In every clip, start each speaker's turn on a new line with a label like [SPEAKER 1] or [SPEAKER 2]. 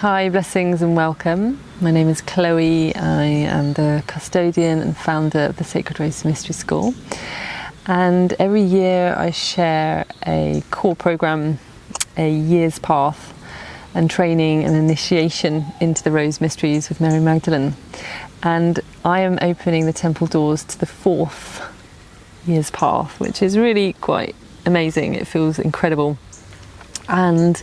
[SPEAKER 1] Hi, blessings and welcome. My name is Chloe. I am the custodian and founder of the Sacred Rose Mystery School. And every year I share a core program, a year's path and training and initiation into the Rose Mysteries with Mary Magdalene. And I am opening the temple doors to the 4th year's path, which is really quite amazing. It feels incredible. And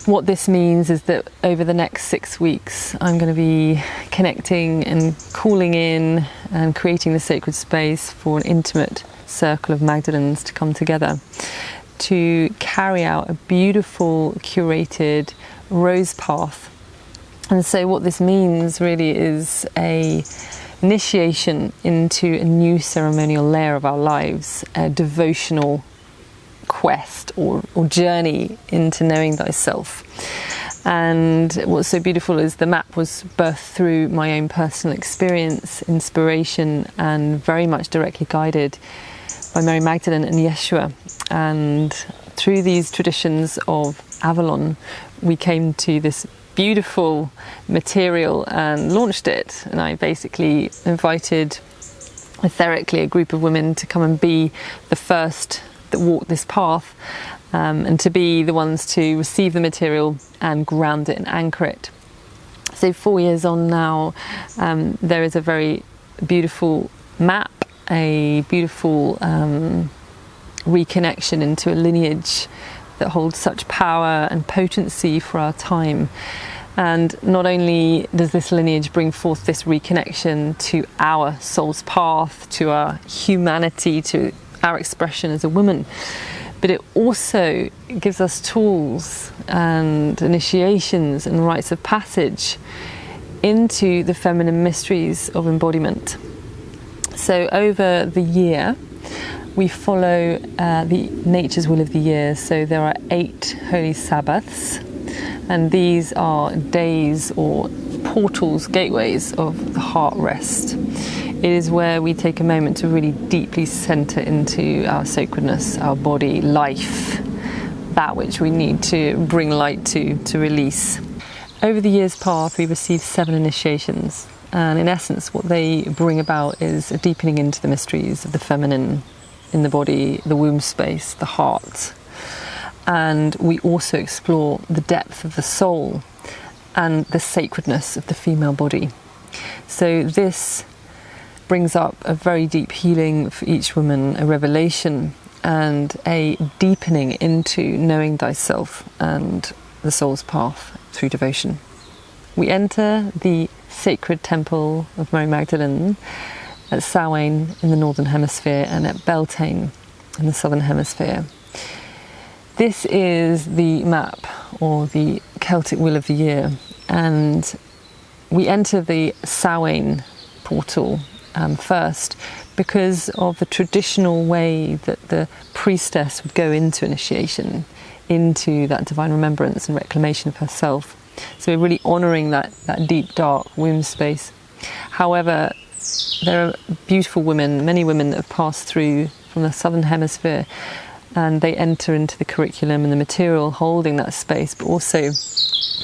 [SPEAKER 1] what this means is that over the next 6 weeks, I'm going to be connecting and calling in and creating the sacred space for an intimate circle of Magdalenes to come together to carry out a beautiful, curated rose path. And so what this means really is a initiation into a new ceremonial layer of our lives, a devotional quest or journey into knowing thyself. And what's so beautiful is the map was birthed through my own personal experience, inspiration, and very much directly guided by Mary Magdalene and Yeshua. And through these traditions of Avalon, we came to this beautiful material and launched it. And I basically invited etherically a group of women to come and be the first that walk this path, and to be the ones to receive the material and ground it and anchor it. So 4 years on now, there is a very beautiful map, a beautiful reconnection into a lineage that holds such power and potency for our time. And not only does this lineage bring forth this reconnection to our soul's path, to our humanity, to our expression as a woman, but it also gives us tools and initiations and rites of passage into the feminine mysteries of embodiment. So over the year we follow the nature's will of the year. So there are 8 holy Sabbaths, and these are days or portals, gateways of the heart rest. It is where we take a moment to really deeply center into our sacredness, our body, life, that which we need to bring light to release. Over the year's path, we receive 7 initiations, and in essence, what they bring about is a deepening into the mysteries of the feminine in the body, the womb space, the heart. And we also explore the depth of the soul and the sacredness of the female body. So this brings up a very deep healing for each woman, a revelation and a deepening into knowing thyself and the soul's path through devotion. We enter the sacred temple of Mary Magdalene at Samhain in the northern hemisphere and at Beltane in the southern hemisphere. This is the map or the Celtic wheel of the year, and we enter the Samhain portal first because of the traditional way that the priestess would go into initiation, into that divine remembrance and reclamation of herself. So we're really honouring that deep, dark womb space. However, there are beautiful women, many women that have passed through from the southern hemisphere, and they enter into the curriculum and the material holding that space, but also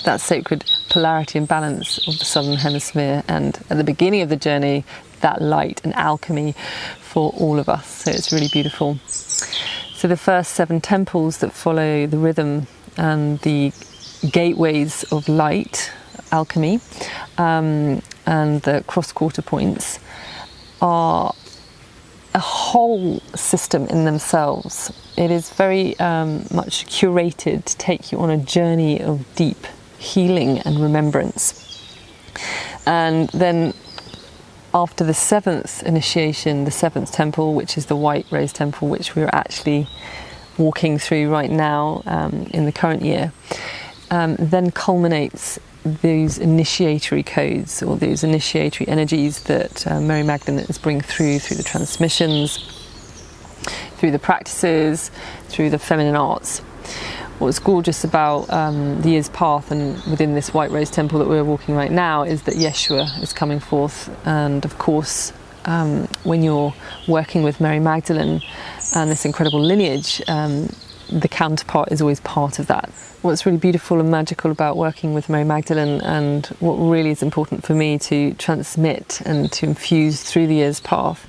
[SPEAKER 1] that sacred polarity and balance of the southern hemisphere, and at the beginning of the journey, that light and alchemy for all of us. So it's really beautiful. So the first 7 temples that follow the rhythm and the gateways of light, alchemy, and the cross-quarter points are a whole system in themselves. It is very much curated to take you on a journey of deep healing and remembrance. And then after the 7th initiation, the 7th temple, which is the White Rose Temple, which we're actually walking through right now in the current year, then culminates those initiatory codes or those initiatory energies that Mary Magdalene is bringing through the transmissions, through the practices, through the feminine arts. What's gorgeous about the year's path and within this White Rose Temple that we're walking right now is that Yeshua is coming forth. And of course, when you're working with Mary Magdalene and this incredible lineage, the counterpart is always part of that. What's really beautiful and magical about working with Mary Magdalene, and what really is important for me to transmit and to infuse through the year's path,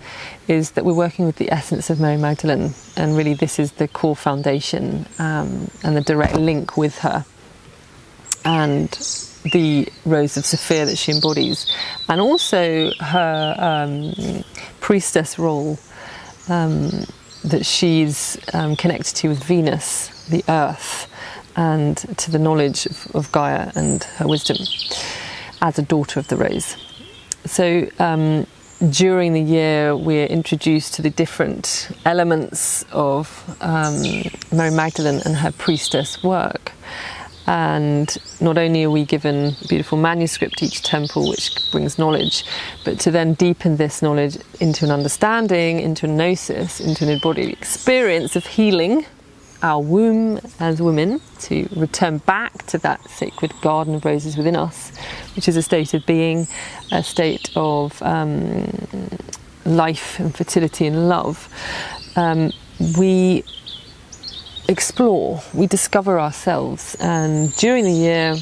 [SPEAKER 1] is that we're working with the essence of Mary Magdalene, and really this is the core foundation and the direct link with her, and the Rose of Sophia that she embodies, and also her priestess role that she's connected to with Venus, the earth, and to the knowledge of Gaia and her wisdom as a daughter of the rose. So during the year we're introduced to the different elements of Mary Magdalene and her priestess work. And not only are we given a beautiful manuscript each temple, which brings knowledge, but to then deepen this knowledge into an understanding, into a gnosis, into an embodied experience of healing our womb as women, to return back to that sacred garden of roses within us, which is a state of being, a state of life and fertility and love. We explore, we discover ourselves, and during the year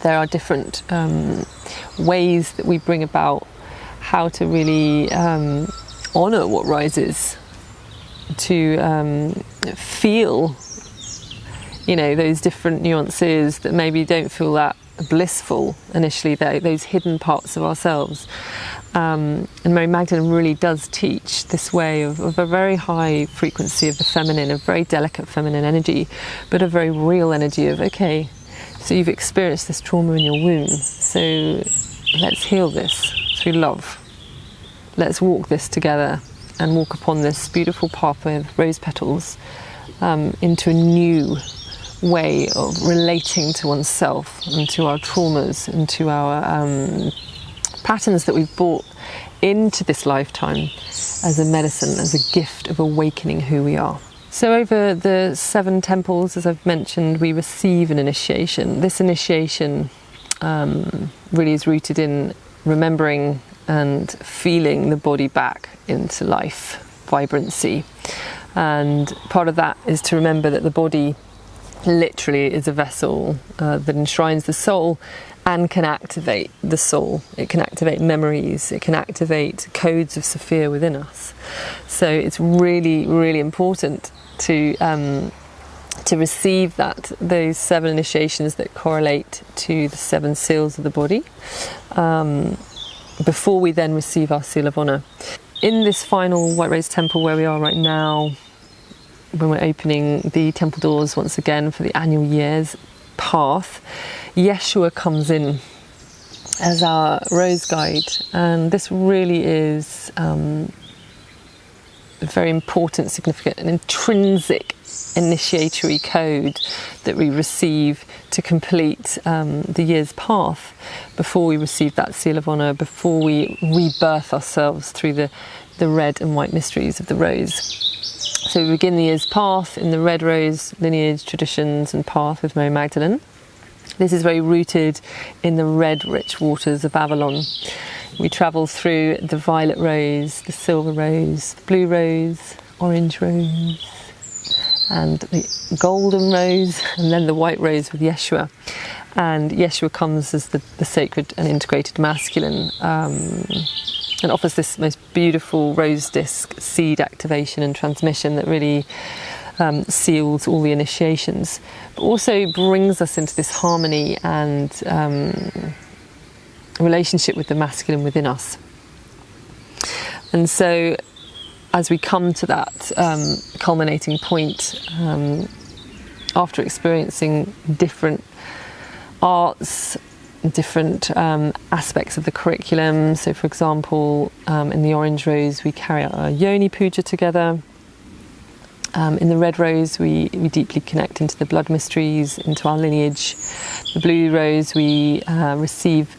[SPEAKER 1] there are different ways that we bring about how to really honour what rises, to feel, you know, those different nuances that maybe don't feel that blissful initially, those hidden parts of ourselves. And Mary Magdalene really does teach this way of a very high frequency of the feminine, a very delicate feminine energy, but a very real energy of, okay, so you've experienced this trauma in your womb, so let's heal this through love. Let's walk this together and walk upon this beautiful pathway of rose petals into a new way of relating to oneself and to our traumas and to our patterns that we've brought into this lifetime as a medicine, as a gift of awakening who we are. So over the 7 temples, as I've mentioned, we receive an initiation. This initiation really is rooted in remembering and feeling the body back into life, vibrancy. And part of that is to remember that the body literally is a vessel that enshrines the soul and can activate the soul. It can activate memories, it can activate codes of Sophia within us. So it's really, really important to receive those 7 initiations that correlate to the 7 seals of the body, before we then receive our seal of honour. In this final White Rose Temple where we are right now, when we're opening the temple doors once again for the annual year's path, Yeshua comes in as our rose guide, and this really is a very important, significant and intrinsic initiatory code that we receive to complete the year's path before we receive that seal of honour, before we rebirth ourselves through the red and white mysteries of the rose. So we begin the year's path in the red rose lineage, traditions and path with Mary Magdalene. This is very rooted in the red rich waters of Avalon. We travel through the violet rose, the silver rose, the blue rose, orange rose, and the golden rose, and then the white rose with Yeshua. And Yeshua comes as the sacred and integrated masculine, and offers this most beautiful rose disc seed activation and transmission that really seals all the initiations, but also brings us into this harmony and relationship with the masculine within us. And so as we come to that culminating point, after experiencing different arts, different aspects of the curriculum, so for example in the orange rose we carry out our yoni puja together. In the red rose we deeply connect into the blood mysteries, into our lineage. The blue rose we receive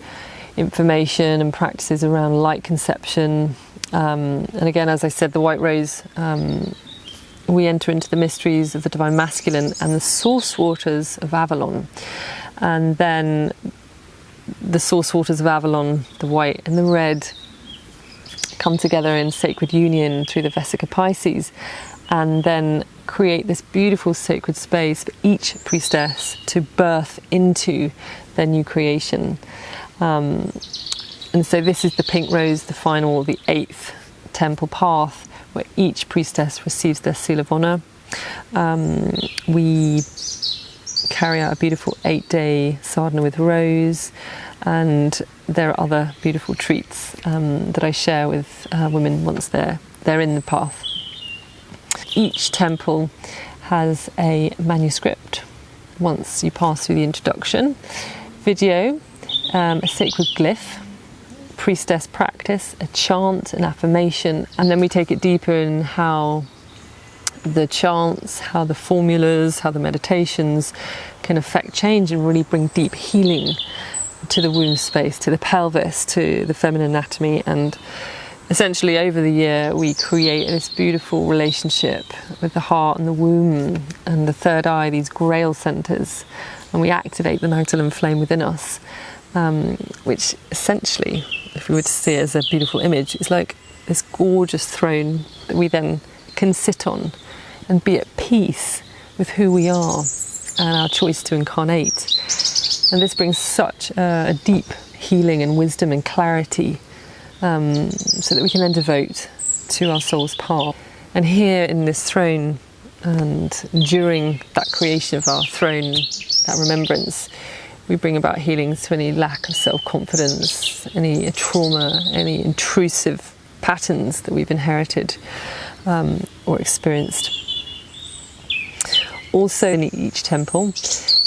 [SPEAKER 1] information and practices around light conception, and again, as I said, the white rose we enter into the mysteries of the divine masculine and the source waters of Avalon. And then the source waters of Avalon, the white and the red, come together in sacred union through the Vesica Pisces, and then create this beautiful sacred space for each priestess to birth into their new creation. And so this is the pink rose, the final, the 8th temple path, where each priestess receives their seal of honour. We carry out a beautiful 8-day sadhana with rose, and there are other beautiful treats that I share with women once they're in the path. Each temple has a manuscript once you pass through the introduction, video, a sacred glyph, priestess practice, a chant, an affirmation, and then we take it deeper in how the chants, how the formulas, how the meditations can affect change and really bring deep healing to the womb space, to the pelvis, to the feminine anatomy. And essentially over the year we create this beautiful relationship with the heart and the womb and the third eye, these grail centres, and we activate the Magdalene flame within us, which essentially, if we were to see it as a beautiful image, is like this gorgeous throne that we then can sit on and be at peace with who we are and our choice to incarnate. And this brings such a deep healing and wisdom and clarity, so that we can then devote to our soul's path. And here in this throne, and during that creation of our throne, that remembrance, we bring about healings to any lack of self-confidence, any trauma, any intrusive patterns that we've inherited or experienced. Also in each temple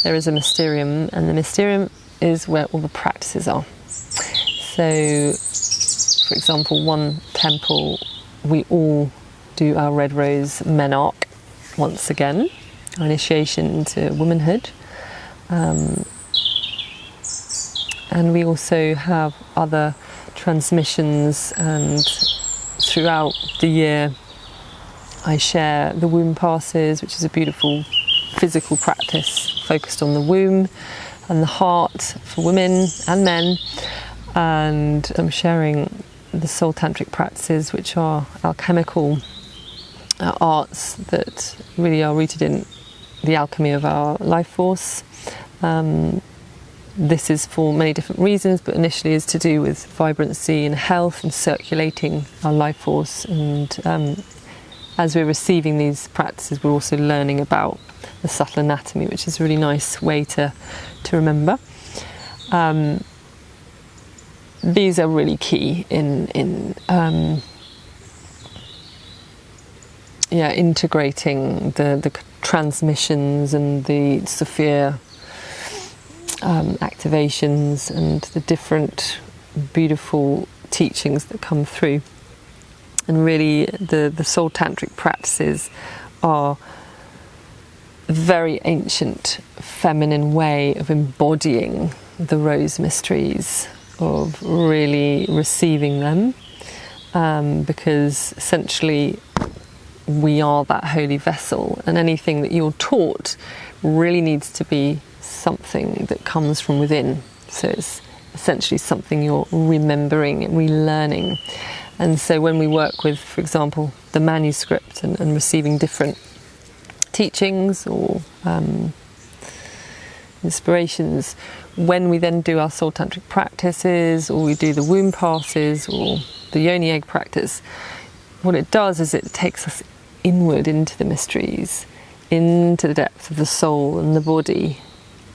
[SPEAKER 1] there is a mysterium, and the mysterium is where all the practices are. So, for example, one temple we all do our red rose menarche once again, our initiation into womanhood. And we also have other transmissions, and throughout the year I share the womb passes, which is a beautiful physical practice focused on the womb and the heart for women and men. And I'm sharing the soul tantric practices, which are alchemical arts that really are rooted in the alchemy of our life force. This is for many different reasons, but initially is to do with vibrancy and health and circulating our life force. And as we're receiving these practices, we're also learning about the subtle anatomy, which is a really nice way to remember. These are really key in integrating the transmissions and the Sophia activations and the different beautiful teachings that come through. And really the soul tantric practices are a very ancient feminine way of embodying the rose mysteries, of really receiving them, because essentially we are that holy vessel, and anything that you're taught really needs to be something that comes from within. So it's essentially something you're remembering and relearning. And so when we work with, for example, the manuscript and receiving different teachings or inspirations, when we then do our soul tantric practices, or we do the womb passes or the yoni egg practice, what it does is it takes us inward into the mysteries, into the depth of the soul and the body,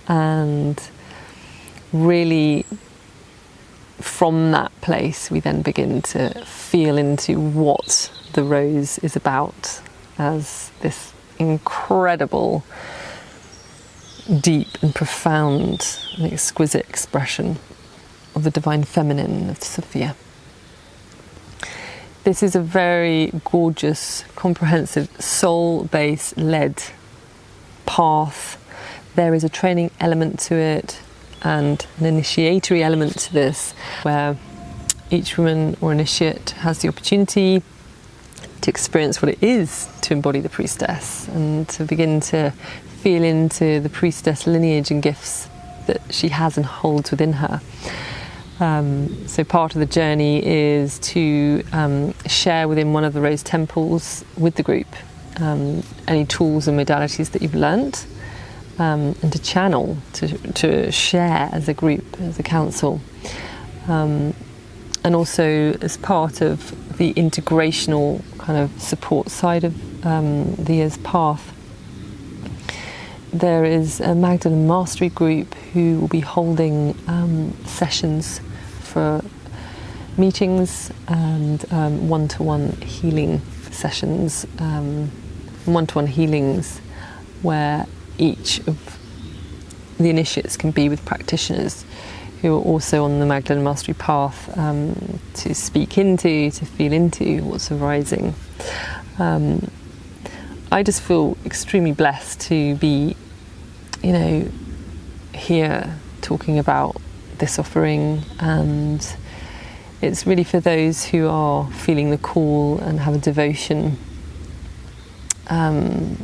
[SPEAKER 1] and really from that place we then begin to feel into what the rose is about as this incredible, deep and profound and exquisite expression of the divine feminine of Sophia. This is a very gorgeous, comprehensive, soul-based led path. There is a training element to it and an initiatory element to this, where each woman or initiate has the opportunity to experience what it is to embody the priestess and to begin to feel into the priestess lineage and gifts that she has and holds within her. So part of the journey is to share within one of the rose temples with the group any tools and modalities that you've learnt, and to channel, to share as a group, as a council. And also as part of the integrational kind of support side of the Year's Path, there is a Magdalene Mastery group who will be holding sessions for meetings and one-to-one healing sessions, one-to-one healings where each of the initiates can be with practitioners who are also on the Magdalene Mastery Path, to speak into, to feel into what's arising. I just feel extremely blessed to be, here talking about this offering, and it's really for those who are feeling the call and have a devotion, an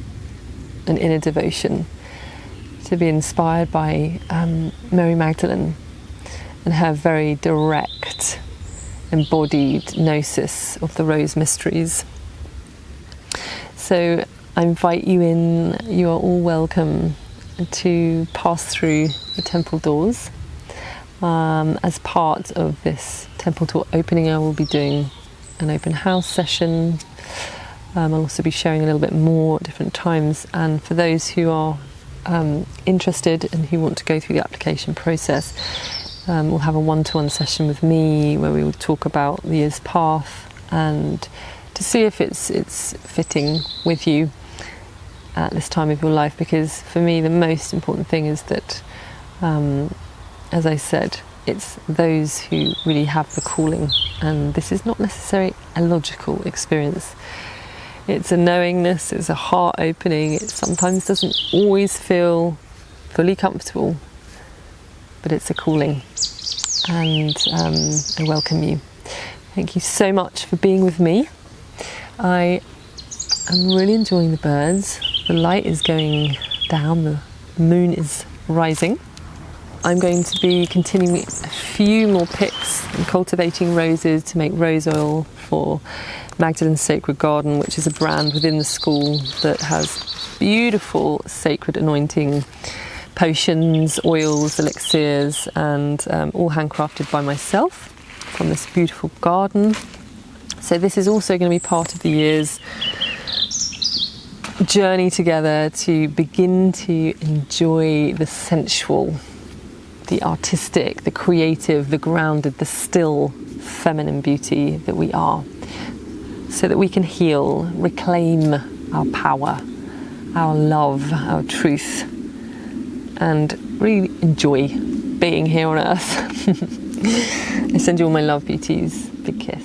[SPEAKER 1] inner devotion, to be inspired by Mary Magdalene and her very direct, embodied gnosis of the Rose Mysteries. So I invite you in, you are all welcome to pass through the temple doors. As part of this temple door opening, I will be doing an open house session. I'll also be sharing a little bit more at different times, and for those who are interested and who want to go through the application process, we'll have a one-to-one session with me where we will talk about the Year's Path and to see if it's fitting with you at this time of your life, because for me the most important thing is that, as I said, it's those who really have the calling, and this is not necessarily a logical experience. It's a knowingness, it's a heart opening, it sometimes doesn't always feel fully comfortable, but it's a calling, and I welcome you. Thank you so much for being with me. I am really enjoying the birds. The light is going down, the moon is rising. I'm going to be continuing a few more picks and cultivating roses to make rose oil for Magdalene's Sacred Garden, which is a brand within the school that has beautiful sacred anointing potions, oils, elixirs, and all handcrafted by myself from this beautiful garden. So this is also going to be part of the year's journey together to begin to enjoy the sensual, the artistic, the creative, the grounded, the still feminine beauty that we are, so that we can heal, reclaim our power, our love, our truth, and really enjoy being here on earth. I send you all my love, beauties. Big kiss.